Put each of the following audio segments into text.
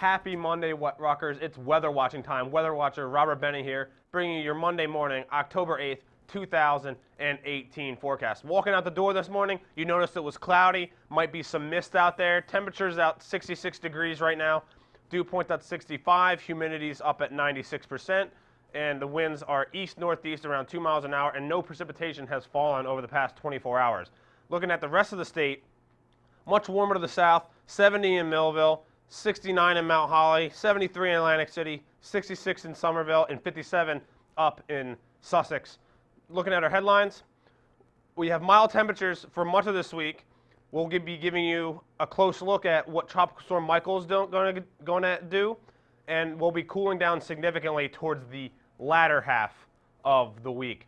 Happy Monday, Rutgers. It's weather watching time. Weather Watcher Robert Bennett here, bringing you your Monday morning, October 8th, 2018 forecast. Walking out the door this morning, you noticed it was cloudy. Might be some mist out there. Temperatures out 66 degrees right now. Dew point at 65. Humidity's up at 96%. And the winds are east-northeast around 2 miles an hour, and no precipitation has fallen over the past 24 hours. Looking at the rest of the state, much warmer to the south, 70 in Millville, 69 in Mount Holly, 73 in Atlantic City, 66 in Somerville, and 57 up in Sussex. Looking at our headlines, we have mild temperatures for much of this week. We'll be giving you a close look at what Tropical Storm Michael is going to do, and we'll be cooling down significantly towards the latter half of the week.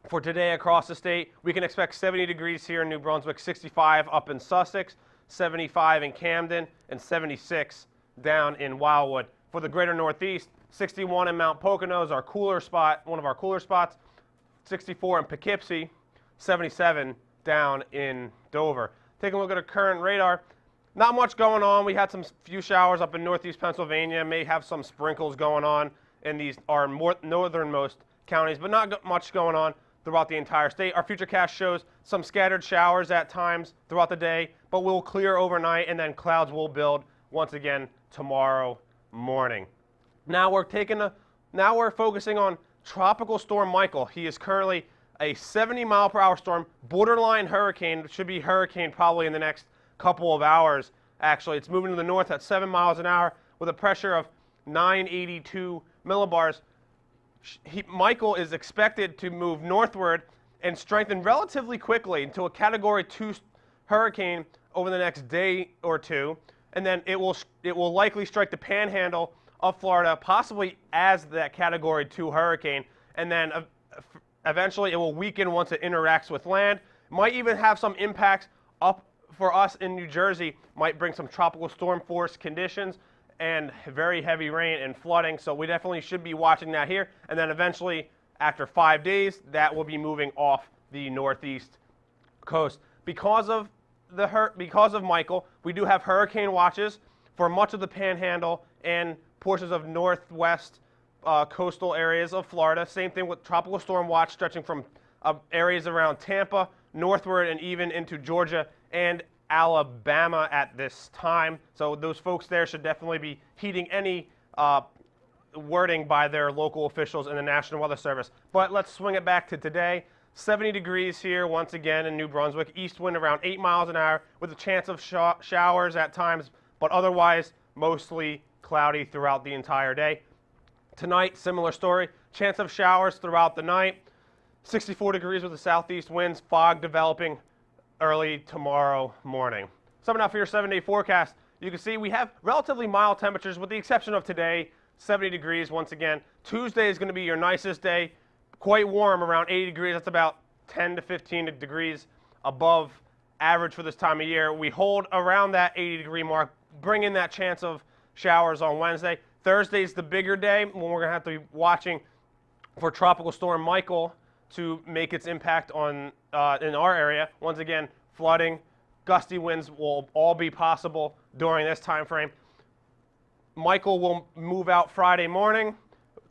For today across the state, we can expect 70 degrees here in New Brunswick, 65 up in Sussex, 75 in Camden, and 76 down in Wildwood. For the greater Northeast, 61 in Mount Pocono is our cooler spot, one of our cooler spots, 64 in Poughkeepsie, 77 down in Dover. Taking a look at our current radar, not much going on. We had some few showers up in northeast Pennsylvania, may have some sprinkles going on in these our northernmost counties, but not much going on throughout the entire state. Our futurecast shows some scattered showers at times throughout the day, but will clear overnight, and then clouds will build once again tomorrow morning. Now we're focusing on Tropical Storm Michael. He is currently a 70-mile-per-hour storm, borderline hurricane. It should be hurricane probably in the next couple of hours. Actually, it's moving to the north at 7 miles an hour with a pressure of 982 millibars. Michael is expected to move northward and strengthen relatively quickly into a Category 2 hurricane over the next day or two, and then it will likely strike the panhandle of Florida, possibly as that Category 2 hurricane, and then eventually it will weaken once it interacts with land. Might even have some impacts up for us in New Jersey, might bring some tropical storm force conditions and very heavy rain and flooding, so we definitely should be watching that here. And then eventually, after 5 days, that will be moving off the northeast coast. Because of Michael, we do have hurricane watches for much of the panhandle and portions of northwest coastal areas of Florida. Same thing with tropical storm watch stretching from areas around Tampa, northward, and even into Georgia and Alabama at this time. So those folks there should definitely be heeding any wording by their local officials in the National Weather Service. But let's swing it back to today. 70 degrees here once again in New Brunswick. East wind around 8 miles an hour with a chance of showers at times, but otherwise mostly cloudy throughout the entire day. Tonight, similar story. Chance of showers throughout the night. 64 degrees with the southeast winds. Fog developing early tomorrow morning. So now for your 7-day forecast, you can see we have relatively mild temperatures with the exception of today, 70 degrees once again. Tuesday is going to be your nicest day, quite warm, around 80 degrees. That's about 10 to 15 degrees above average for this time of year. We hold around that 80-degree mark, bring in that chance of showers on Wednesday. Thursday's the bigger day when we're going to have to be watching for Tropical Storm Michael to make its impact on in our area. Once again, flooding, gusty winds will all be possible during this time frame. Michael will move out Friday morning.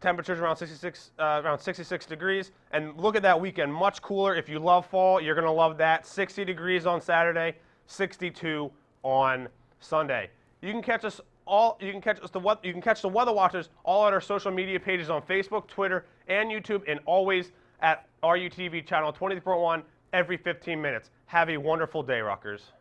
Temperatures around 66 degrees. And look at that weekend, much cooler. If you love fall, you're going to love that. 60 degrees on Saturday, 62 on Sunday. You can catch us all. You can catch the Weather Watchers all at our social media pages on Facebook, Twitter, and YouTube, and always at RUTV channel 24/1 every 15 minutes. Have a wonderful day, Rutgers.